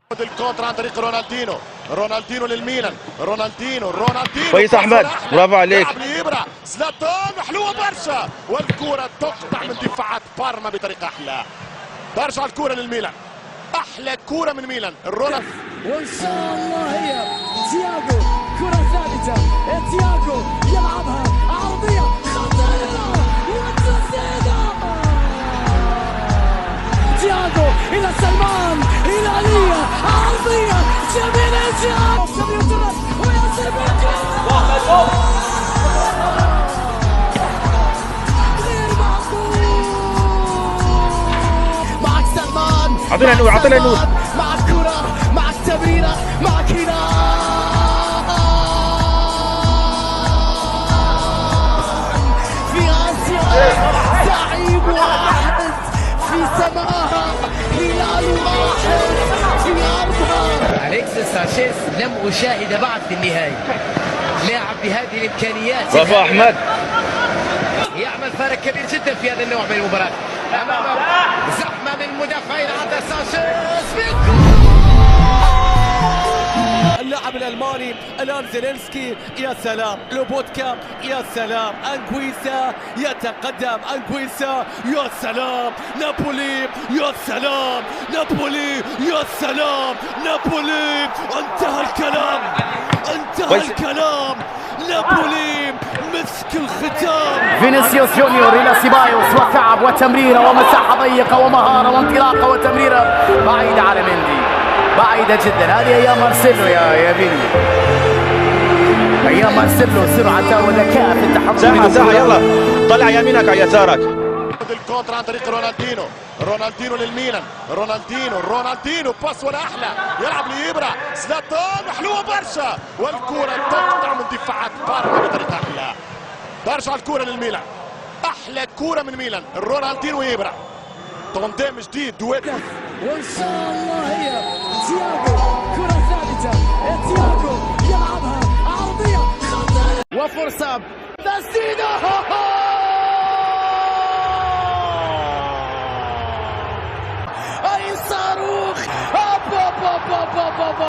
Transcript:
الكونتر عن طريق رونالدينو للميلان. رونالدينو كويس احمد، برافو عليك. يلعب زلاتان حلوه برشا، والكره تقطع من دفاعات بارما بطريقه احلى. ترجع الكره للميلان، احلى كره من ميلان. رونالدو وان شاء الله هي تياغو، كره ثابته. تياغو يلعبها عرضيه خطيره وتسديده. تياغو الى سلمان، الى ليا، عرضيه جميله جدا ويصل بالجول. غير معقول. معك سلمان، اعطينا نور. معك كرة، معك تمريرة، معك هنا في آسيا. زعيم واحد في سماها، هلال واحد في أرضها. أليكسيس سانشيز لم أشاهد بعد في النهاية لاعب بهذه الإمكانيات. برافو أحمد، يعمل فارق كبير جدا في هذا النوع من المباراة. أمام زحمة من مدافعين عند سانشيز. اللاعب الألماني الآن زيلينسكي، يا سلام. لوبوتكا، يا سلام. أنغويسا يتقدم، أنغويسا، يا سلام. نابولي، يا سلام. نابولي، يا سلام. نابولي، انتهى الكلام، انتهى الكلام. نابولي مسك الختام. فينيسيوس جونيور إلى سيبايوس، وكعب وتمريرة ومساحة ضيقة ومهارة وانطلاقة وتمريرة بعيدة على مندي، بعيدة جدا. هذه أيام مارسيلو يا فيني، أيام مارسيلو، سرعة وذكاء في التحرك. ساحة يلا طلع يمينك على يسارك. الكونتر عن طريق رونالدينو للميلان. رونالدينو باس ولا احلى، يلعب ليبرا. زلاتان حلوه برشا، والكره تقطع من دفاعات بارما بطريقه احلى. ترجع الكره للميلان، احلى كره من ميلان. رونالدينو ويبرا، تنظيم جديد، دويت. وان شاء الله هي تياغو، كره ثابته. تياغو يلعبها عرضيه خطيره وفرصه تسديده.